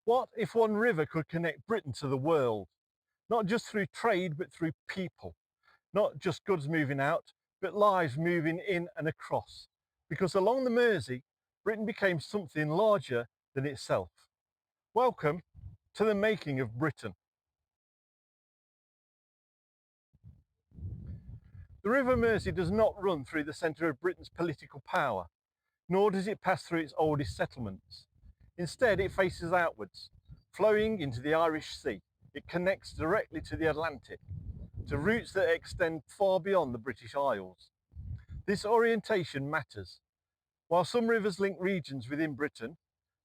What if one river could connect Britain to the world, not just through trade, but through people, not just goods moving out, but lives moving in and across? Because along the Mersey, Britain became something larger than itself. Welcome to the making of Britain. The River Mersey does not run through the centre of Britain's political power, nor does it pass through its oldest settlements. Instead, it faces outwards, flowing into the Irish Sea. It connects directly to the Atlantic, to routes that extend far beyond the British Isles. This orientation matters. While some rivers link regions within Britain,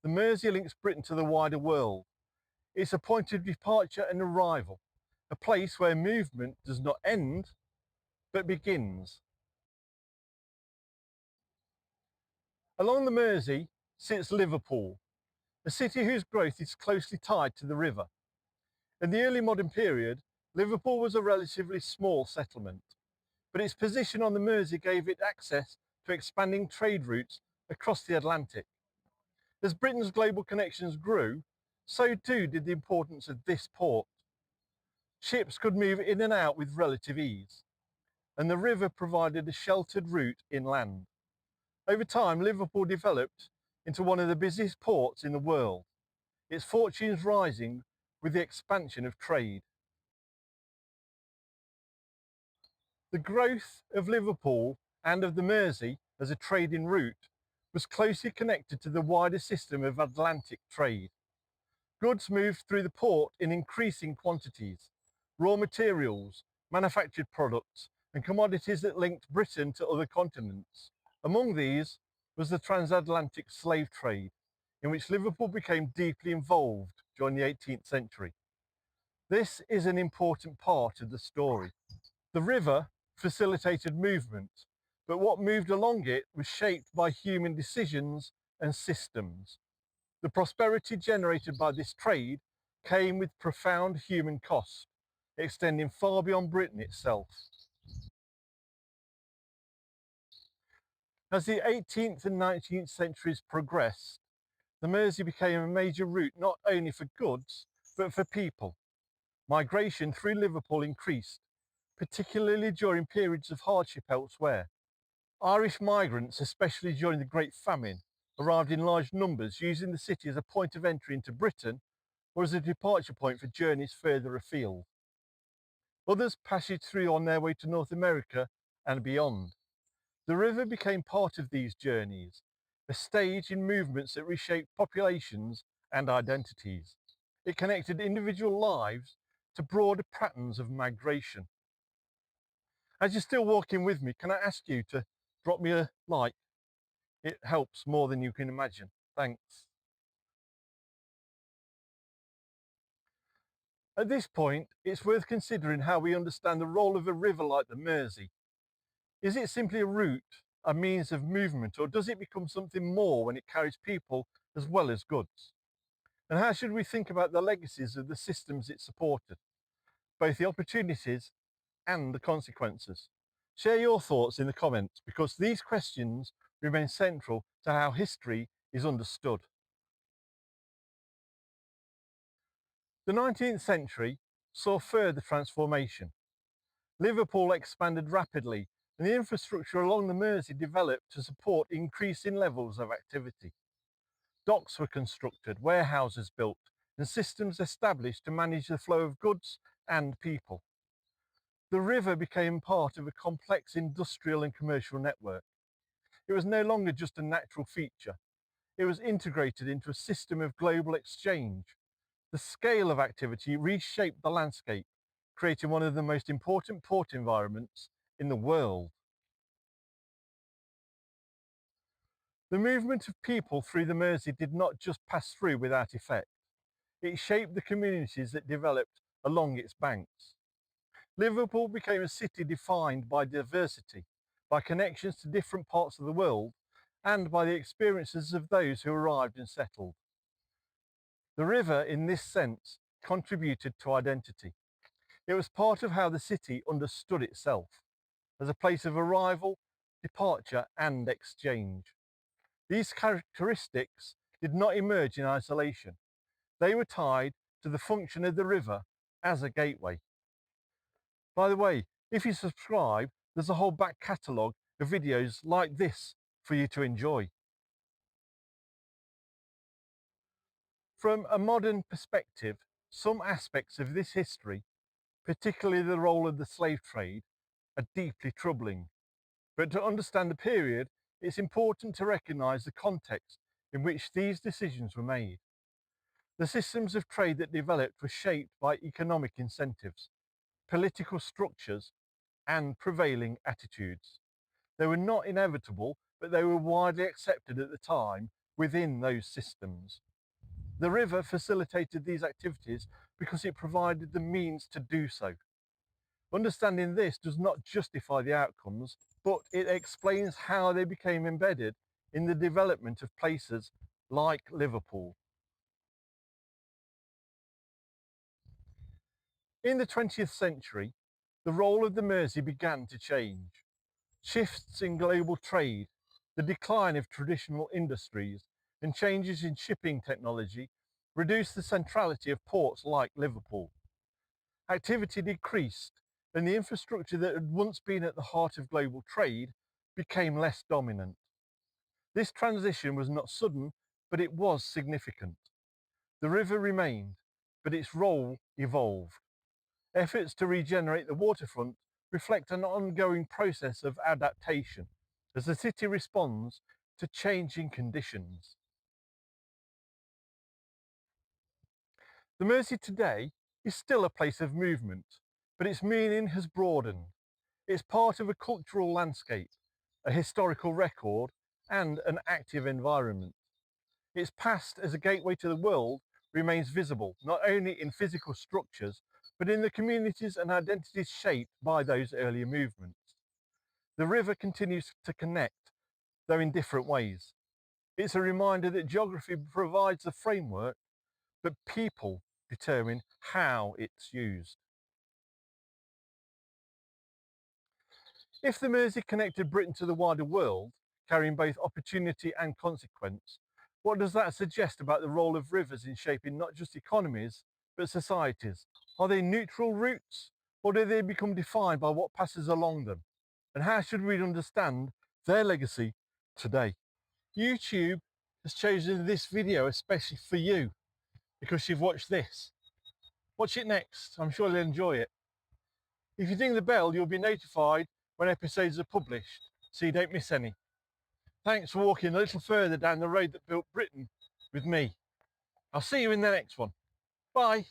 the Mersey links Britain to the wider world. It's a point of departure and arrival, a place where movement does not end, but begins. Along the Mersey sits Liverpool, a city whose growth is closely tied to the river. In the early modern period, Liverpool was a relatively small settlement, but its position on the Mersey gave it access to expanding trade routes across the Atlantic. As Britain's global connections grew, so too did the importance of this port. Ships could move in and out with relative ease, and the river provided a sheltered route inland. Over time, Liverpool developed into one of the busiest ports in the world, its fortunes rising with the expansion of trade. The growth of Liverpool and of the Mersey as a trading route was closely connected to the wider system of Atlantic trade. Goods moved through the port in increasing quantities. Raw materials, manufactured products, and commodities that linked Britain to other continents. Among these was the Transatlantic Slave Trade, in which Liverpool became deeply involved during the 18th century. This is an important part of the story. The river facilitated movement, but what moved along it was shaped by human decisions and systems. The prosperity generated by this trade came with profound human cost, extending far beyond Britain itself. As the 18th and 19th centuries progressed, the Mersey became a major route not only for goods, but for people. Migration through Liverpool increased, particularly during periods of hardship elsewhere. Irish migrants, especially during the Great Famine, arrived in large numbers, using the city as a point of entry into Britain or as a departure point for journeys further afield. Others passed through on their way to North America and beyond. The river became part of these journeys, a stage in movements that reshaped populations and identities. It connected individual lives to broader patterns of migration. As you're still walking with me, can I ask you to drop me a like? It helps more than you can imagine. Thanks. At this point, it's worth considering how we understand the role of a river like the Mersey. Is it simply a route, a means of movement, or does it become something more when it carries people as well as goods? And how should we think about the legacies of the systems it supported, both the opportunities and the consequences? Share your thoughts in the comments, because these questions remain central to how history is understood. The 19th century saw further transformation. Liverpool expanded rapidly, and the infrastructure along the Mersey developed to support increasing levels of activity. Docks were constructed, warehouses built, and systems established to manage the flow of goods and people. The river became part of a complex industrial and commercial network. It was no longer just a natural feature. It was integrated into a system of global exchange. The scale of activity reshaped the landscape, creating one of the most important port environments in the world. The movement of people through the Mersey did not just pass through without effect. It shaped the communities that developed along its banks. Liverpool became a city defined by diversity, by connections to different parts of the world, and by the experiences of those who arrived and settled. The river, in this sense, contributed to identity. It was part of how the city understood itself, as a place of arrival, departure, and exchange. These characteristics did not emerge in isolation. They were tied to the function of the river as a gateway. By the way, if you subscribe, there's a whole back catalogue of videos like this for you to enjoy. From a modern perspective, some aspects of this history, particularly the role of the slave trade, are deeply troubling. But to understand the period, it's important to recognise the context in which these decisions were made. The systems of trade that developed were shaped by economic incentives, political structures, and prevailing attitudes. They were not inevitable, but they were widely accepted at the time within those systems. The river facilitated these activities because it provided the means to do so. Understanding this does not justify the outcomes, but it explains how they became embedded in the development of places like Liverpool. In the 20th century, the role of the Mersey began to change. Shifts in global trade, the decline of traditional industries, and changes in shipping technology reduced the centrality of ports like Liverpool. Activity decreased, and the infrastructure that had once been at the heart of global trade became less dominant. This transition was not sudden, but it was significant. The river remained, but its role evolved. Efforts to regenerate the waterfront reflect an ongoing process of adaptation as the city responds to changing conditions. The Mersey today is still a place of movement, but its meaning has broadened. It's part of a cultural landscape, a historical record, and an active environment. Its past as a gateway to the world remains visible, not only in physical structures, but in the communities and identities shaped by those earlier movements. The river continues to connect, though in different ways. It's a reminder that geography provides the framework, but people determine how it's used. If the Mersey connected Britain to the wider world, carrying both opportunity and consequence, what does that suggest about the role of rivers in shaping not just economies, but societies? Are they neutral routes, or do they become defined by what passes along them? And how should we understand their legacy today? YouTube has chosen this video especially for you, because you've watched this. Watch it next, I'm sure you'll enjoy it. If you ding the bell, you'll be notified when episodes are published, so you don't miss any. Thanks for walking a little further down the road that built Britain with me. I'll see you in the next one. Bye.